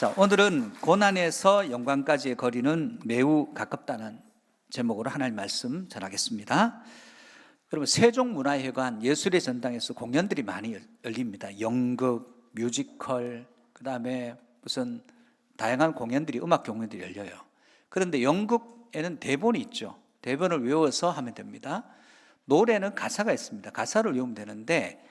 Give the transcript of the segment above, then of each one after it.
자, 오늘은 고난에서 영광까지의 거리는 매우 가깝다는 제목으로 하나님 말씀 전하겠습니다. 여러분, 세종문화회관 예술의 전당에서 공연들이 많이 열립니다. 연극, 뮤지컬, 그 다음에 무슨 다양한 공연들이, 음악 공연들이 열려요. 그런데 연극에는 대본이 있죠. 대본을 외워서 하면 됩니다. 노래는 가사가 있습니다. 가사를 외우면 되는데,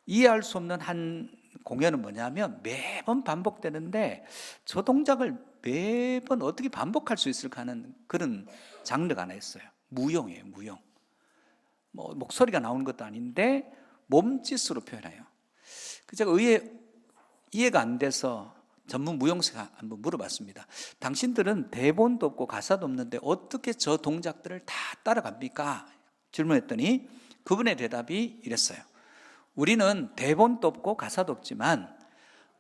이해할 수 없는 한 공연은 뭐냐면 매번 반복되는데 저 동작을 매번 어떻게 반복할 수 있을까 하는 그런 장르가 하나 있어요. 무용이에요. 무용. 뭐 목소리가 나오는 것도 아닌데 몸짓으로 표현해요. 제가 이해가 안 돼서 전문 무용사가 한번 물어봤습니다. 당신들은 대본도 없고 가사도 없는데 어떻게 저 동작들을 다 따라갑니까? 질문했더니 그분의 대답이 이랬어요. 우리는 대본도 없고 가사도 없지만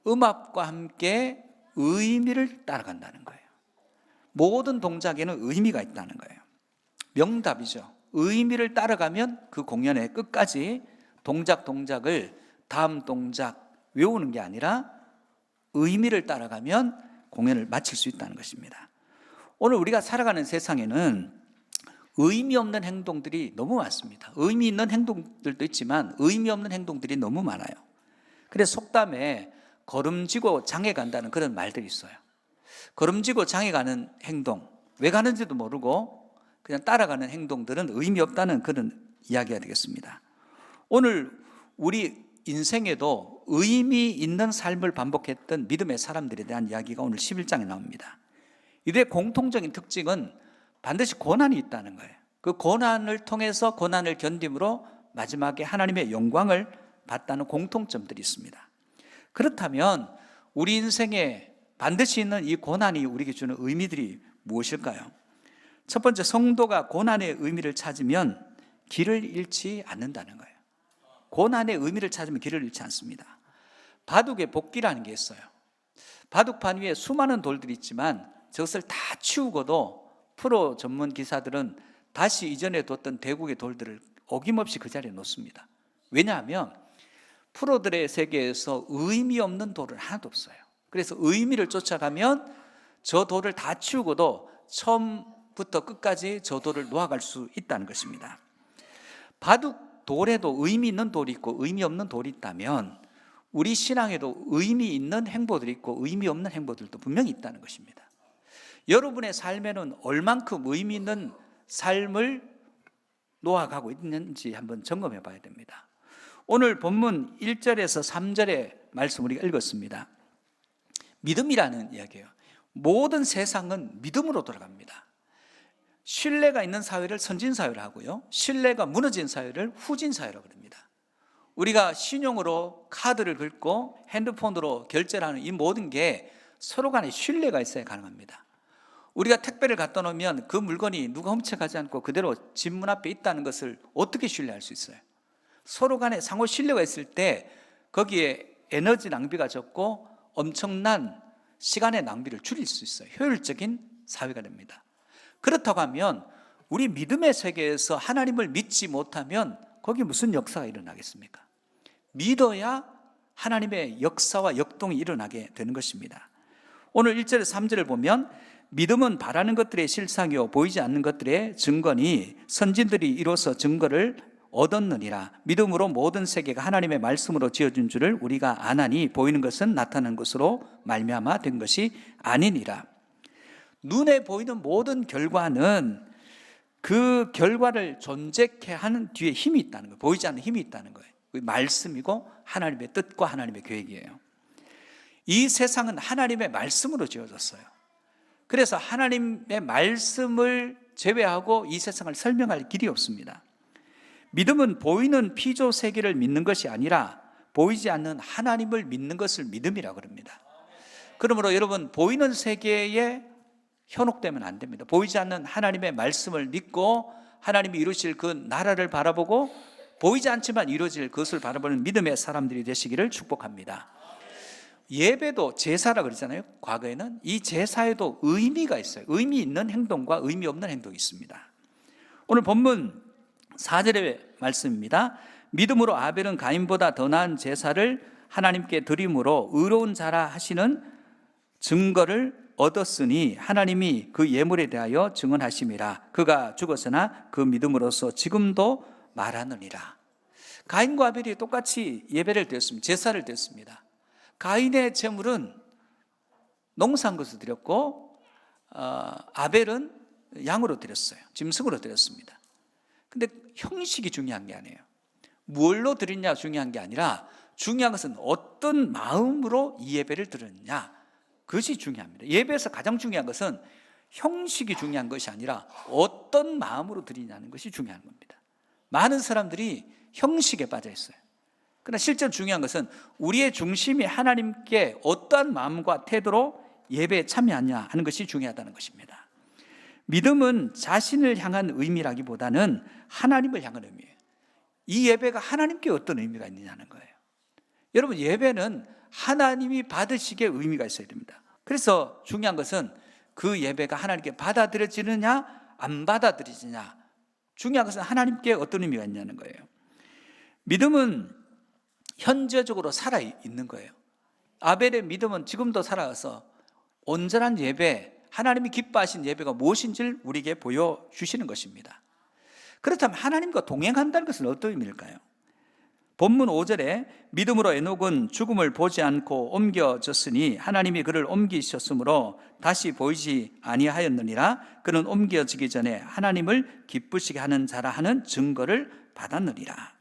음악과 함께 의미를 따라간다는 거예요. 모든 동작에는 의미가 있다는 거예요. 명답이죠. 의미를 따라가면 그 공연의 끝까지 동작을 다음 동작 외우는 게 아니라 의미를 따라가면 공연을 마칠 수 있다는 것입니다. 오늘 우리가 살아가는 세상에는 의미 없는 행동들이 너무 많습니다. 의미 있는 행동들도 있지만 의미 없는 행동들이 너무 많아요. 그래서 속담에 걸음지고 장에 간다는 그런 말들이 있어요. 걸음지고 장에 가는 행동, 왜 가는지도 모르고 그냥 따라가는 행동들은 의미 없다는 그런 이야기가 되겠습니다. 오늘 우리 인생에도 의미 있는 삶을 반복했던 믿음의 사람들에 대한 이야기가 오늘 11장에 나옵니다. 이들의 공통적인 특징은 반드시 고난이 있다는 거예요. 그 고난을 통해서 고난을 견딤으로 마지막에 하나님의 영광을 받다는 공통점들이 있습니다. 그렇다면 우리 인생에 반드시 있는 이 고난이 우리에게 주는 의미들이 무엇일까요? 첫 번째, 성도가 고난의 의미를 찾으면 길을 잃지 않는다는 거예요. 고난의 의미를 찾으면 길을 잃지 않습니다. 바둑의 복기라는 게 있어요. 바둑판 위에 수많은 돌들이 있지만 저것을 다 치우고도 프로 전문 기사들은 다시 이전에 뒀던 대국의 돌들을 어김없이 그 자리에 놓습니다. 왜냐하면 프로들의 세계에서 의미 없는 돌은 하나도 없어요. 그래서 의미를 쫓아가면 저 돌을 다 치우고도 처음부터 끝까지 저 돌을 놓아갈 수 있다는 것입니다. 바둑 돌에도 의미 있는 돌이 있고 의미 없는 돌이 있다면 우리 신앙에도 의미 있는 행보들이 있고 의미 없는 행보들도 분명히 있다는 것입니다. 여러분의 삶에는 얼만큼 의미 있는 삶을 놓아가고 있는지 한번 점검해 봐야 됩니다. 오늘 본문 1절에서 3절의 말씀 우리가 읽었습니다. 믿음이라는 이야기예요. 모든 세상은 믿음으로 돌아갑니다. 신뢰가 있는 사회를 선진사회를 하고요, 신뢰가 무너진 사회를 후진사회라고 합니다. 우리가 신용으로 카드를 긁고 핸드폰으로 결제를 하는 이 모든 게 서로 간에 신뢰가 있어야 가능합니다. 우리가 택배를 갖다 놓으면 그 물건이 누가 훔쳐가지 않고 그대로 집 문 앞에 있다는 것을 어떻게 신뢰할 수 있어요? 서로 간에 상호 신뢰가 있을 때 거기에 에너지 낭비가 적고 엄청난 시간의 낭비를 줄일 수 있어요. 효율적인 사회가 됩니다. 그렇다고 하면 우리 믿음의 세계에서 하나님을 믿지 못하면 거기 무슨 역사가 일어나겠습니까? 믿어야 하나님의 역사와 역동이 일어나게 되는 것입니다. 오늘 1절에서 3절을 보면 믿음은 바라는 것들의 실상이요 보이지 않는 것들의 증거니 선진들이 이로써 증거를 얻었느니라. 믿음으로 모든 세계가 하나님의 말씀으로 지어진 줄을 우리가 아나니 보이는 것은 나타난 것으로 말미암아 된 것이 아니니라. 눈에 보이는 모든 결과는 그 결과를 존재케 하는 뒤에 힘이 있다는 거예요. 보이지 않는 힘이 있다는 거예요. 그 말씀이고 하나님의 뜻과 하나님의 계획이에요. 이 세상은 하나님의 말씀으로 지어졌어요. 그래서 하나님의 말씀을 제외하고 이 세상을 설명할 길이 없습니다. 믿음은 보이는 피조 세계를 믿는 것이 아니라 보이지 않는 하나님을 믿는 것을 믿음이라고 합니다. 그러므로 여러분, 보이는 세계에 현혹되면 안 됩니다. 보이지 않는 하나님의 말씀을 믿고 하나님이 이루실 그 나라를 바라보고 보이지 않지만 이루어질 그것을 바라보는 믿음의 사람들이 되시기를 축복합니다. 예배도 제사라 그러잖아요. 과거에는 이 제사에도 의미가 있어요. 의미 있는 행동과 의미 없는 행동이 있습니다. 오늘 본문 4절의 말씀입니다. 믿음으로 아벨은 가인보다 더 나은 제사를 하나님께 드림으로 의로운 자라 하시는 증거를 얻었으니 하나님이 그 예물에 대하여 증언하심이라. 그가 죽었으나 그 믿음으로써 지금도 말하느니라. 가인과 아벨이 똑같이 예배를 드렸습니다. 제사를 드렸습니다. 가인의 제물은 농사한 것을 드렸고 아벨은 양으로 드렸어요. 짐승으로 드렸습니다. 근데 형식이 중요한 게 아니에요. 뭘로 드리냐 중요한 게 아니라 중요한 것은 어떤 마음으로 이 예배를 드렸느냐, 그것이 중요합니다. 예배에서 가장 중요한 것은 형식이 중요한 것이 아니라 어떤 마음으로 드리냐는 것이 중요한 겁니다. 많은 사람들이 형식에 빠져 있어요. 그러나 실제로 중요한 것은 우리의 중심이 하나님께 어떠한 마음과 태도로 예배에 참여하냐 하는 것이 중요하다는 것입니다. 믿음은 자신을 향한 의미라기보다는 하나님을 향한 의미예요. 이 예배가 하나님께 어떤 의미가 있느냐는 거예요. 여러분, 예배는 하나님이 받으시기에 의미가 있어야 됩니다. 그래서 중요한 것은 그 예배가 하나님께 받아들여지느냐 안 받아들여지느냐, 중요한 것은 하나님께 어떤 의미가 있냐는 거예요. 믿음은 현재적으로 살아있는 거예요. 아벨의 믿음은 지금도 살아가서 온전한 예배, 하나님이 기뻐하신 예배가 무엇인지를 우리에게 보여주시는 것입니다. 그렇다면 하나님과 동행한다는 것은 어떤 의미일까요? 본문 5절에 믿음으로 에녹은 죽음을 보지 않고 옮겨졌으니 하나님이 그를 옮기셨으므로 다시 보이지 아니하였느니라. 그는 옮겨지기 전에 하나님을 기쁘시게 하는 자라 하는 증거를 받았느니라.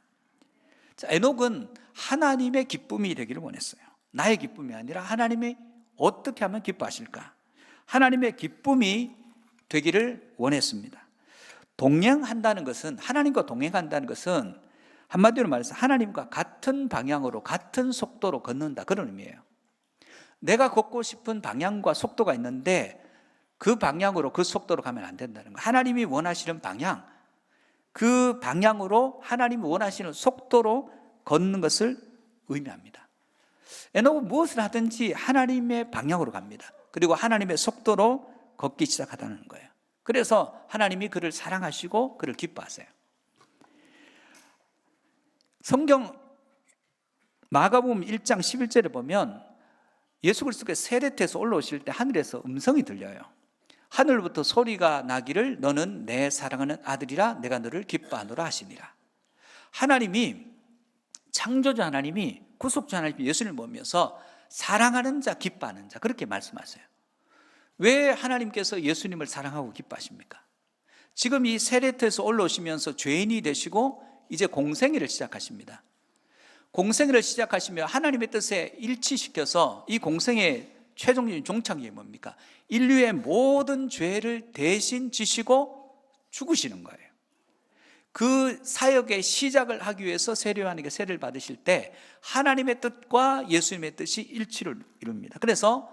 자, 에녹은 하나님의 기쁨이 되기를 원했어요. 나의 기쁨이 아니라 하나님이 어떻게 하면 기뻐하실까? 하나님의 기쁨이 되기를 원했습니다. 동행한다는 것은, 하나님과 동행한다는 것은 한마디로 말해서 하나님과 같은 방향으로 같은 속도로 걷는다, 그런 의미예요. 내가 걷고 싶은 방향과 속도가 있는데 그 방향으로, 그 속도로 가면 안 된다는 거예요. 하나님이 원하시는 방향, 그 방향으로 하나님이 원하시는 속도로 걷는 것을 의미합니다. 에녹은 무엇을 하든지 하나님의 방향으로 갑니다. 그리고 하나님의 속도로 걷기 시작하다는 거예요. 그래서 하나님이 그를 사랑하시고 그를 기뻐하세요. 성경 마가복음 1장 11절에 보면 예수 그리스도께서 세례태에서 올라오실 때 하늘에서 음성이 들려요. 하늘부터 소리가 나기를 너는 내 사랑하는 아들이라 내가 너를 기뻐하노라 하시니라. 하나님이, 창조자 하나님이, 구속주 하나님이 예수님을 보면서 사랑하는 자, 기뻐하는 자, 그렇게 말씀하세요. 왜 하나님께서 예수님을 사랑하고 기뻐하십니까? 지금 이 세례태에서 올라오시면서 죄인이 되시고 이제 공생애를 시작하십니다. 공생애를 시작하시며 하나님의 뜻에 일치시켜서 이 공생애 최종적인 종착이 뭡니까? 인류의 모든 죄를 대신 지시고 죽으시는 거예요. 그 사역의 시작을 하기 위해서 세례요한에게 세례를 받으실 때 하나님의 뜻과 예수님의 뜻이 일치를 이룹니다. 그래서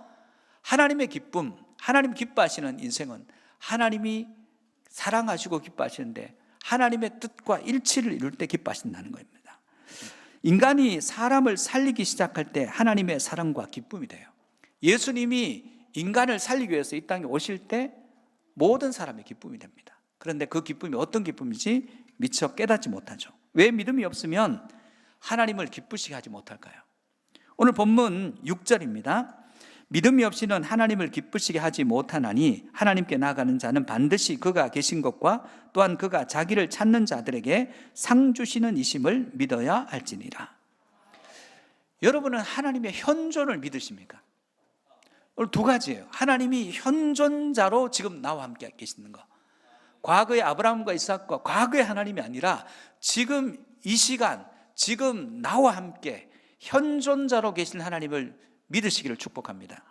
하나님의 기쁨, 하나님 기뻐하시는 인생은 하나님이 사랑하시고 기뻐하시는데 하나님의 뜻과 일치를 이룰 때 기뻐하신다는 겁니다. 인간이 사람을 살리기 시작할 때 하나님의 사랑과 기쁨이 돼요. 예수님이 인간을 살리기 위해서 이 땅에 오실 때 모든 사람의 기쁨이 됩니다. 그런데 그 기쁨이 어떤 기쁨인지 미처 깨닫지 못하죠. 왜 믿음이 없으면 하나님을 기쁘시게 하지 못할까요? 오늘 본문 6절입니다. 믿음이 없이는 하나님을 기쁘시게 하지 못하나니 하나님께 나아가는 자는 반드시 그가 계신 것과 또한 그가 자기를 찾는 자들에게 상 주시는 이심을 믿어야 할지니라. 여러분은 하나님의 현존을 믿으십니까? 오늘 두 가지예요. 하나님이 현존자로 지금 나와 함께 계시는 거, 과거의 아브라함과 이삭과 과거의 하나님이 아니라 지금 이 시간, 지금 나와 함께 현존자로 계신 하나님을 믿으시기를 축복합니다.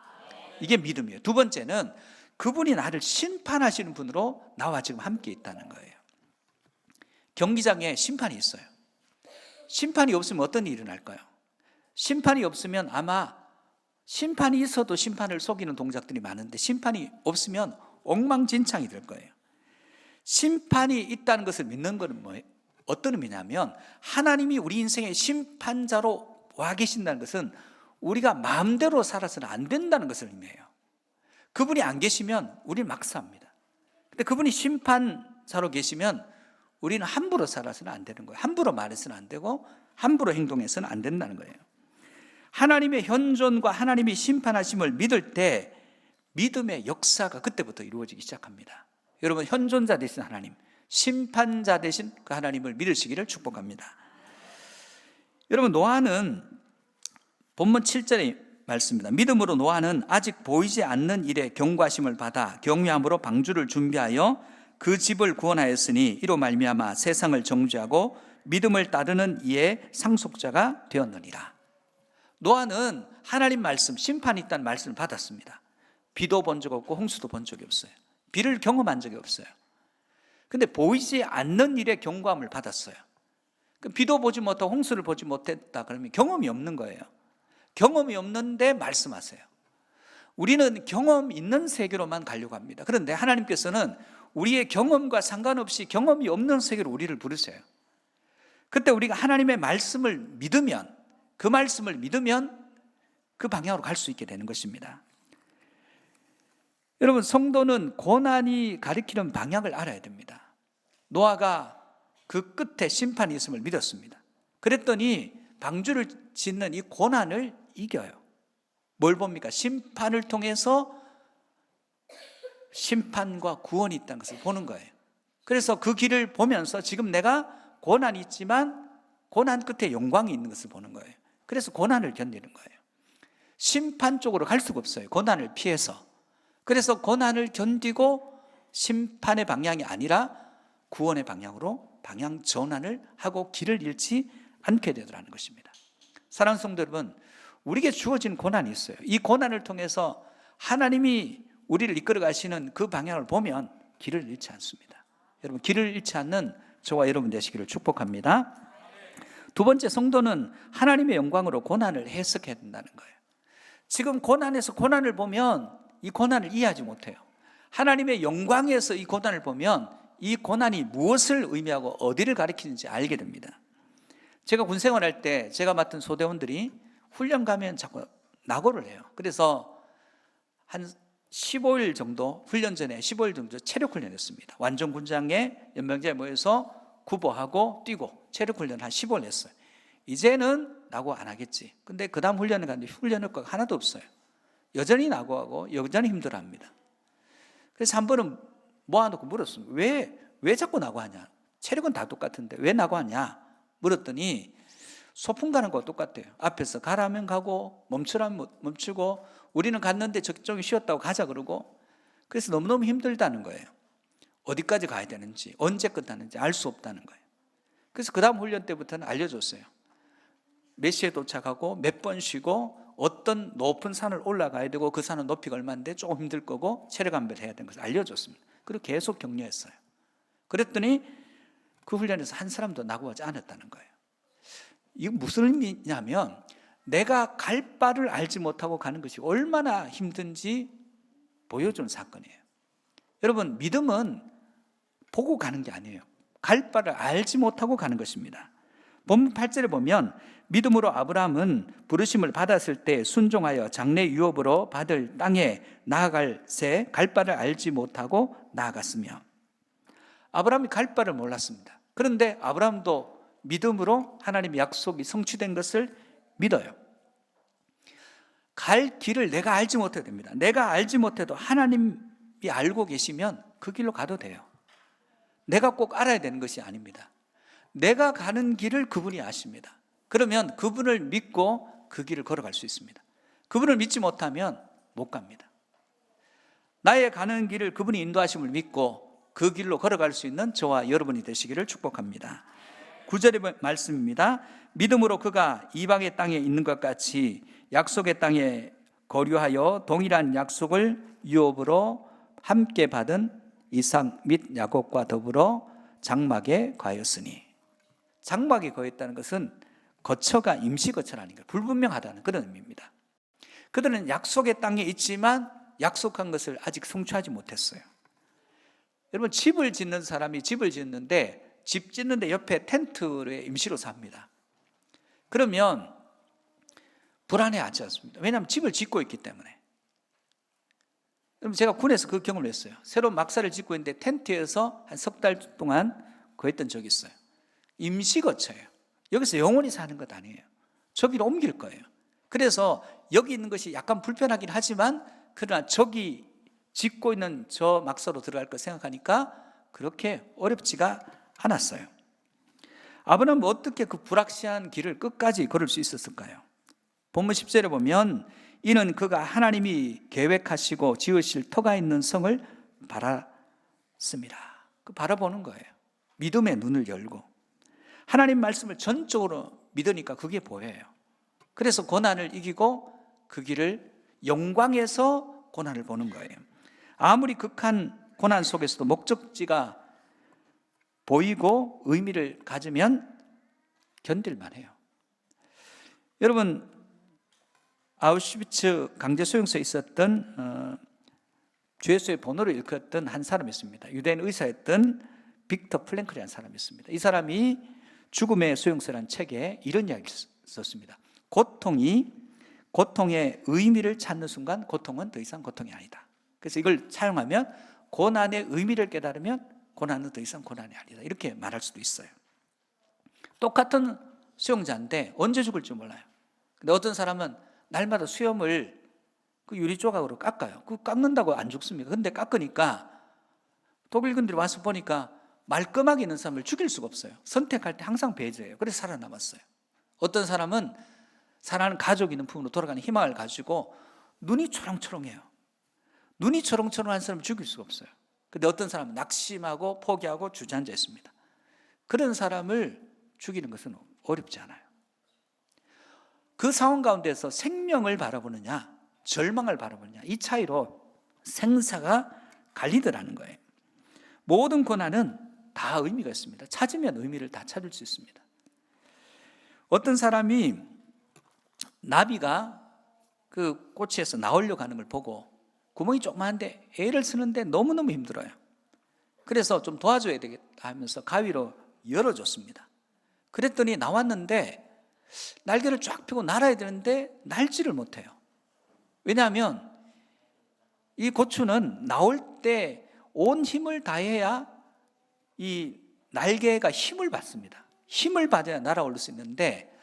이게 믿음이에요. 두 번째는 그분이 나를 심판하시는 분으로 나와 지금 함께 있다는 거예요. 경기장에 심판이 있어요. 심판이 없으면 어떤 일이 일어날까요? 심판이 없으면 아마 심판이 있어도 심판을 속이는 동작들이 많은데 심판이 없으면 엉망진창이 될 거예요. 심판이 있다는 것을 믿는 것은 뭐예요? 어떤 의미냐면 하나님이 우리 인생의 심판자로 와 계신다는 것은 우리가 마음대로 살아서는 안 된다는 것을 의미해요. 그분이 안 계시면 우리는 막 삽니다. 근데 그분이 심판자로 계시면 우리는 함부로 살아서는 안 되는 거예요. 함부로 말해서는 안 되고 함부로 행동해서는 안 된다는 거예요. 하나님의 현존과 하나님이 심판하심을 믿을 때 믿음의 역사가 그때부터 이루어지기 시작합니다. 여러분, 현존자 되신 하나님, 심판자 되신 그 하나님을 믿으시기를 축복합니다. 여러분, 노아는 본문 7절의 말씀입니다. 믿음으로 노아는 아직 보이지 않는 일에 경고하심을 받아 경외함으로 방주를 준비하여 그 집을 구원하였으니 이로 말미암아 세상을 정죄하고 믿음을 따르는 이의 상속자가 되었느니라. 노아는 하나님 말씀, 심판이 있다는 말씀을 받았습니다. 비도 본 적 없고 홍수도 본 적이 없어요. 비를 경험한 적이 없어요. 근데 보이지 않는 일에 경고함을 받았어요. 비도 보지 못하고 홍수를 보지 못했다 그러면 경험이 없는 거예요. 경험이 없는데 말씀하세요. 우리는 경험 있는 세계로만 가려고 합니다. 그런데 하나님께서는 우리의 경험과 상관없이 경험이 없는 세계로 우리를 부르세요. 그때 우리가 하나님의 말씀을 믿으면, 그 말씀을 믿으면 그 방향으로 갈 수 있게 되는 것입니다. 여러분, 성도는 고난이 가리키는 방향을 알아야 됩니다. 노아가 그 끝에 심판이 있음을 믿었습니다. 그랬더니 방주를 짓는 이 고난을 이겨요. 뭘 봅니까? 심판을 통해서 심판과 구원이 있다는 것을 보는 거예요. 그래서 그 길을 보면서 지금 내가 고난이 있지만 고난 끝에 영광이 있는 것을 보는 거예요. 그래서 고난을 견디는 거예요. 심판 쪽으로 갈 수가 없어요. 고난을 피해서. 그래서 고난을 견디고 심판의 방향이 아니라 구원의 방향으로 방향 전환을 하고 길을 잃지 않게 되더라는 것입니다. 사랑하는 성도 여러분, 우리에게 주어진 고난이 있어요. 이 고난을 통해서 하나님이 우리를 이끌어 가시는 그 방향을 보면 길을 잃지 않습니다. 여러분, 길을 잃지 않는 저와 여러분 되시기를 축복합니다. 두 번째, 성도는 하나님의 영광으로 고난을 해석해야 된다는 거예요. 지금 고난에서 고난을 보면 이 고난을 이해하지 못해요. 하나님의 영광에서 이 고난을 보면 이 고난이 무엇을 의미하고 어디를 가리키는지 알게 됩니다. 제가 군 생활할 때 제가 맡은 소대원들이 훈련 가면 자꾸 낙오를 해요. 그래서 한 15일 정도, 훈련 전에 15일 정도 체력 훈련했습니다. 완전 군장에 연명자에 모여서 구보하고 뛰고 체력 훈련 한 15일 했어요. 이제는 낙오 안 하겠지. 근데 그 다음 훈련을 갔는데 훈련 효과가 하나도 없어요. 여전히 낙오하고 여전히 힘들어합니다. 그래서 한 번은 모아놓고 물었습니다. 왜 자꾸 낙오하냐? 체력은 다 똑같은데 왜 낙오하냐? 물었더니 소풍 가는 거와 똑같대요. 앞에서 가라면 가고 멈추라면 멈추고, 우리는 갔는데 저쪽이 쉬었다고 가자 그러고, 그래서 너무너무 힘들다는 거예요. 어디까지 가야 되는지, 언제 끝나는지 알 수 없다는 거예요. 그래서 그 다음 훈련 때부터는 알려줬어요. 몇 시에 도착하고 몇 번 쉬고 어떤 높은 산을 올라가야 되고 그 산은 높이가 얼마인데 조금 힘들 거고 체력 안배를 해야 되는 것을 알려줬습니다. 그리고 계속 격려했어요. 그랬더니 그 훈련에서 한 사람도 낙오하지 않았다는 거예요. 이건 무슨 의미냐면 내가 갈 바를 알지 못하고 가는 것이 얼마나 힘든지 보여주는 사건이에요. 여러분, 믿음은 보고 가는 게 아니에요. 갈 바를 알지 못하고 가는 것입니다. 본문 8절에 보면 믿음으로 아브라함은 부르심을 받았을 때 순종하여 장래 유업으로 받을 땅에 나아갈 새 갈 바를 알지 못하고 나아갔으며, 아브라함이 갈 바를 몰랐습니다. 그런데 아브라함도 믿음으로 하나님의 약속이 성취된 것을 믿어요. 갈 길을 내가 알지 못해도 됩니다. 내가 알지 못해도 하나님이 알고 계시면 그 길로 가도 돼요. 내가 꼭 알아야 되는 것이 아닙니다. 내가 가는 길을 그분이 아십니다. 그러면 그분을 믿고 그 길을 걸어갈 수 있습니다. 그분을 믿지 못하면 못 갑니다. 나의 가는 길을 그분이 인도하심을 믿고 그 길로 걸어갈 수 있는 저와 여러분이 되시기를 축복합니다. 9절의 말씀입니다. 믿음으로 그가 이방의 땅에 있는 것 같이 약속의 땅에 거류하여 동일한 약속을 유업으로 함께 받은 이삭 및 야곱과 더불어 장막에 거하였으니, 장막에 거했다는 것은 거처가 임시 거처라는 거예요. 불분명하다는 그런 의미입니다. 그들은 약속의 땅에 있지만 약속한 것을 아직 성취하지 못했어요. 여러분, 집을 짓는 사람이 집을 짓는데 집 짓는데 옆에 텐트에 임시로 삽니다. 그러면 불안해하지 않습니다. 왜냐하면 집을 짓고 있기 때문에. 여러분, 제가 군에서 그 경험을 했어요. 새로운 막사를 짓고 있는데 텐트에서 한 석 달 동안 거했던 적이 있어요. 임시 거처예요. 여기서 영원히 사는 것 아니에요. 저기로 옮길 거예요. 그래서 여기 있는 것이 약간 불편하긴 하지만 그러나 저기 짓고 있는 저 막사로 들어갈 거 생각하니까 그렇게 어렵지가 않았어요. 아브라함은 어떻게 그 불확실한 길을 끝까지 걸을 수 있었을까요? 본문 10절에 보면 이는 그가 하나님이 계획하시고 지으실 터가 있는 성을 바랐습니다. 그 바라보는 거예요. 믿음의 눈을 열고 하나님 말씀을 전적으로 믿으니까 그게 보여요. 그래서 고난을 이기고 그 길을 영광에서 고난을 보는 거예요. 아무리 극한 고난 속에서도 목적지가 보이고 의미를 가지면 견딜만 해요. 여러분, 아우슈비츠 강제 수용소에 있었던 주 예수의 본호를 일컫던 한 사람이 있습니다. 유대인 의사였던 빅터 플랭클이라는 사람이 있습니다. 이 사람이 죽음의 수용소라는 책에 이런 이야기를 썼습니다. 고통의 의미를 찾는 순간 고통은 더 이상 고통이 아니다. 그래서 이걸 사용하면 고난의 의미를 깨달으면 고난은 더 이상 고난이 아니다. 이렇게 말할 수도 있어요. 똑같은 수용자인데 언제 죽을지 몰라요. 근데 어떤 사람은 날마다 수염을 그 유리 조각으로 깎아요. 그 깎는다고 안 죽습니까? 근데 깎으니까 독일군들이 와서 보니까 말끔하게 있는 사람을 죽일 수가 없어요. 선택할 때 항상 배제해요. 그래서 살아남았어요. 어떤 사람은 사랑하는 가족이 있는 품으로 돌아가는 희망을 가지고 눈이 초롱초롱해요. 눈이 초롱초롱한 사람을 죽일 수가 없어요. 근데 어떤 사람은 낙심하고 포기하고 주저앉아있습니다. 그런 사람을 죽이는 것은 어렵지 않아요. 그 상황 가운데서 생명을 바라보느냐 절망을 바라보느냐 이 차이로 생사가 갈리더라는 거예요. 모든 고난은 다 의미가 있습니다. 찾으면 의미를 다 찾을 수 있습니다. 어떤 사람이 나비가 그 꼬치에서 나오려고 하는 걸 보고 구멍이 조그만한데 애를 쓰는데 너무너무 힘들어요. 그래서 좀 도와줘야 되겠다 하면서 가위로 열어줬습니다. 그랬더니 나왔는데 날개를 쫙 펴고 날아야 되는데 날지를 못해요. 왜냐하면 이 고추는 나올 때 온 힘을 다해야 이 날개가 힘을 받습니다. 힘을 받아야 날아올 수 있는데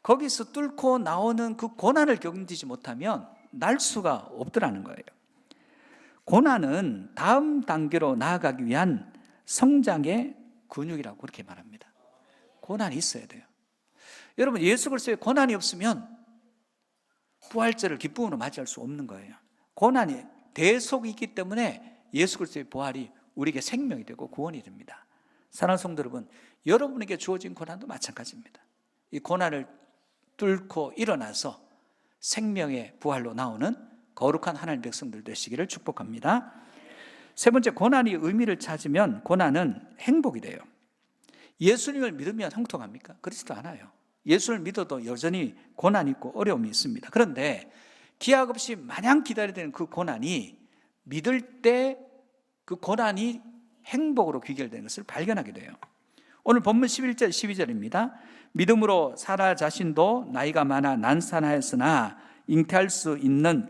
거기서 뚫고 나오는 그 고난을 견디지 못하면 날 수가 없더라는 거예요. 고난은 다음 단계로 나아가기 위한 성장의 근육이라고 그렇게 말합니다. 고난이 있어야 돼요. 여러분, 예수 그리스도의 고난이 없으면 부활절을 기쁨으로 맞이할 수 없는 거예요. 고난이 대속이 있기 때문에 예수 그리스도의 부활이 우리에게 생명이 되고 구원이 됩니다. 사랑하는 성도 여러분, 여러분에게 주어진 고난도 마찬가지입니다. 이 고난을 뚫고 일어나서 생명의 부활로 나오는 거룩한 하나님 백성들 되시기를 축복합니다. 세 번째, 고난이 의미를 찾으면 고난은 행복이 돼요. 예수님을 믿으면 형통합니까? 그렇지도 않아요. 예수를 믿어도 여전히 고난이 있고 어려움이 있습니다. 그런데 기약 없이 마냥 기다려야 되는 그 고난이 믿을 때 그 고난이 행복으로 귀결되는 것을 발견하게 돼요. 오늘 본문 11절 12절입니다. 믿음으로 사라 자신도 나이가 많아 단산하였으나 잉태할 수 있는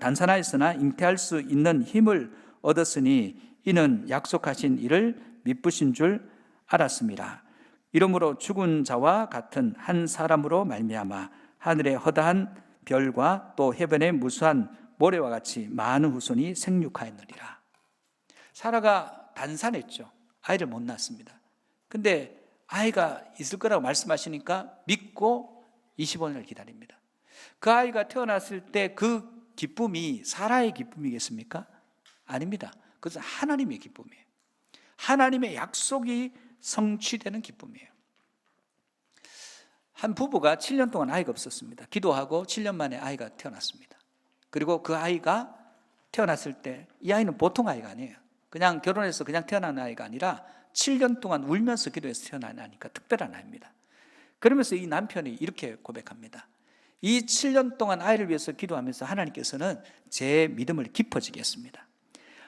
힘을 얻었으니 이는 약속하신 이를 미쁘신 줄 알았습니다. 이러므로 죽은 자와 같은 한 사람으로 말미암아 하늘의 허다한 별과 또 해변의 무수한 모래와 같이 많은 후손이 생육하였느니라. 사라가 단산했죠. 아이를 못 낳았습니다. 근데 아이가 있을 거라고 말씀하시니까 믿고 25년을 기다립니다. 그 아이가 태어났을 때 그 기쁨이 사라의 기쁨이겠습니까? 아닙니다. 그것은 하나님의 기쁨이에요. 하나님의 약속이 성취되는 기쁨이에요. 한 부부가 7년 동안 아이가 없었습니다. 기도하고 7년 만에 아이가 태어났습니다. 그리고 그 아이가 태어났을 때 이 아이는 보통 아이가 아니에요. 그냥 결혼해서 그냥 태어난 아이가 아니라 7년 동안 울면서 기도해서 태어난 아이니까 특별한 아이입니다. 그러면서 이 남편이 이렇게 고백합니다. 이 7년 동안 아이를 위해서 기도하면서 하나님께서는 제 믿음을 깊어지게 했습니다.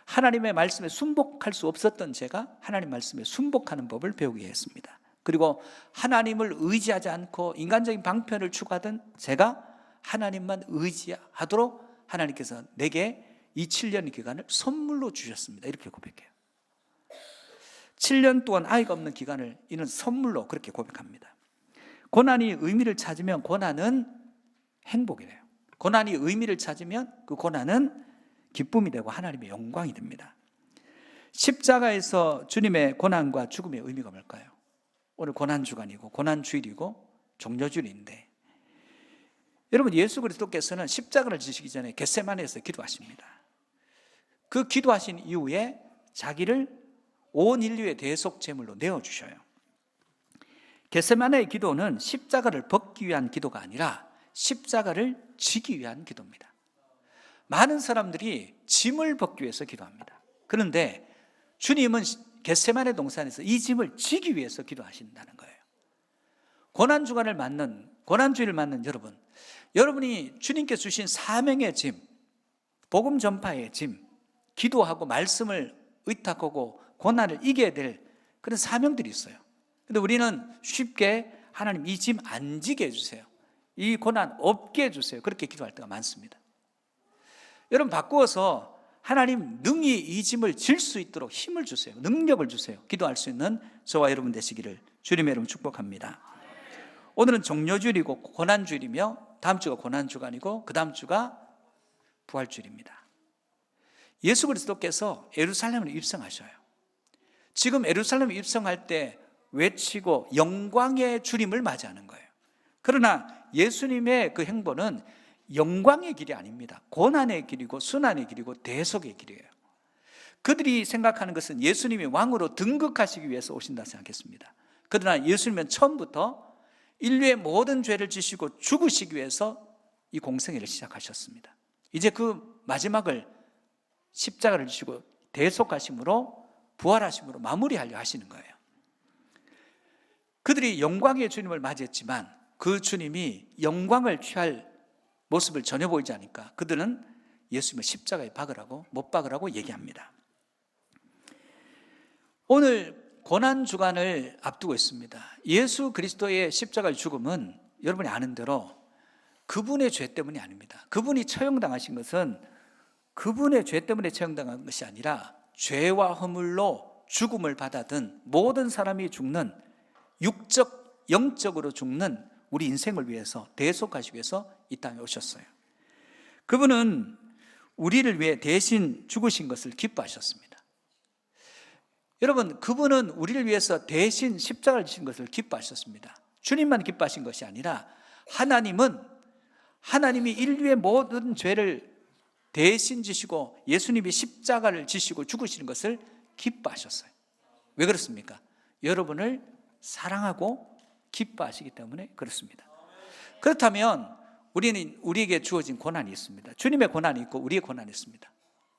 하나님의 말씀에 순복할 수 없었던 제가 하나님 말씀에 순복하는 법을 배우게 했습니다. 그리고 하나님을 의지하지 않고 인간적인 방편을 추구하던 제가 하나님만 의지하도록 하나님께서 내게 이 7년의 기간을 선물로 주셨습니다. 이렇게 고백해요. 7년 동안 아이가 없는 기간을 이는 선물로 그렇게 고백합니다. 고난이 의미를 찾으면 고난은 행복이 돼요. 고난이 의미를 찾으면 그 고난은 기쁨이 되고 하나님의 영광이 됩니다. 십자가에서 주님의 고난과 죽음의 의미가 뭘까요? 오늘 고난주간이고 고난주일이고 종려주일인데, 여러분, 예수 그리스도께서는 십자가를 지시기 전에 겟세마네에서 기도하십니다. 그 기도하신 이후에 자기를 온 인류의 대속 제물로 내어주셔요. 겟세마네의 기도는 십자가를 벗기 위한 기도가 아니라 십자가를 지기 위한 기도입니다. 많은 사람들이 짐을 벗기 위해서 기도합니다. 그런데 주님은 겟세마네 동산에서 이 짐을 지기 위해서 기도하신다는 거예요. 고난주간을 맞는, 고난주일을 맞는 여러분, 여러분이 주님께 주신 사명의 짐, 복음 전파의 짐, 기도하고 말씀을 의탁하고 고난을 이겨야 될 그런 사명들이 있어요. 그런데 우리는 쉽게 하나님 이 짐 안 지게 해주세요, 이 고난 없게 해주세요, 그렇게 기도할 때가 많습니다. 여러분, 바꾸어서 하나님 능히 이 짐을 질 수 있도록 힘을 주세요, 능력을 주세요. 기도할 수 있는 저와 여러분 되시기를 주님의 이름으로 축복합니다. 오늘은 종려주일이고 고난주일이며 다음 주가 고난주간이고 그 다음 주가 부활주일입니다. 예수 그리스도께서 예루살렘을 입성하셔요. 지금 예루살렘을 입성할 때 외치고 영광의 주님을 맞이하는 거예요. 그러나 예수님의 그 행보는 영광의 길이 아닙니다. 고난의 길이고 순환의 길이고 대속의 길이에요. 그들이 생각하는 것은 예수님이 왕으로 등극하시기 위해서 오신다 생각했습니다. 그러나 예수님은 처음부터 인류의 모든 죄를 지시고 죽으시기 위해서 이 공생애를 시작하셨습니다. 이제 그 마지막을 십자가를 지시고 대속하심으로, 부활하심으로 마무리하려 하시는 거예요. 그들이 영광의 주님을 맞이했지만 그 주님이 영광을 취할 모습을 전혀 보이지 않으니까 그들은 예수님을 십자가에 박으라고, 못 박으라고 얘기합니다. 오늘 고난주간을 앞두고 있습니다. 예수 그리스도의 십자가의 죽음은 여러분이 아는 대로 그분의 죄 때문이 아닙니다. 그분이 처형당하신 것은 그분의 죄 때문에 처형당한 것이 아니라 죄와 허물로 죽음을 받아든 모든 사람이 죽는, 육적, 영적으로 죽는 우리 인생을 위해서 대속하시기 위해서 이 땅에 오셨어요. 그분은 우리를 위해 대신 죽으신 것을 기뻐하셨습니다. 여러분, 그분은 우리를 위해서 대신 십자가를 지신 것을 기뻐하셨습니다. 주님만 기뻐하신 것이 아니라 하나님이 인류의 모든 죄를 대신 지시고 예수님이 십자가를 지시고 죽으시는 것을 기뻐하셨어요. 왜 그렇습니까? 여러분을 사랑하고 기뻐하시기 때문에 그렇습니다. 그렇다면 우리에게 주어진 고난이 있습니다. 주님의 고난이 있고 우리의 고난이 있습니다.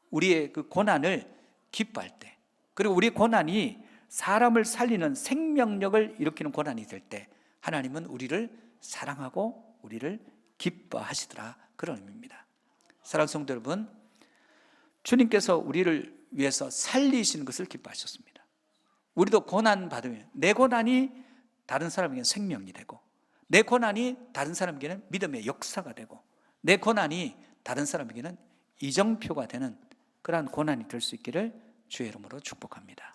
우리의 그 고난을 기뻐할 때, 그리고 우리의 고난이 사람을 살리는 생명력을 일으키는 고난이 될 때 하나님은 우리를 사랑하고 우리를 기뻐하시더라, 그런 의미입니다. 사랑하는 성도 여러분, 주님께서 우리를 위해서 살리시는 것을 기뻐하셨습니다. 우리도 고난 받으면 내 고난이 다른 사람에게는 생명이 되고, 내 고난이 다른 사람에게는 믿음의 역사가 되고, 내 고난이 다른 사람에게는 이정표가 되는 그러한 고난이 될 수 있기를 주의 이름으로 축복합니다.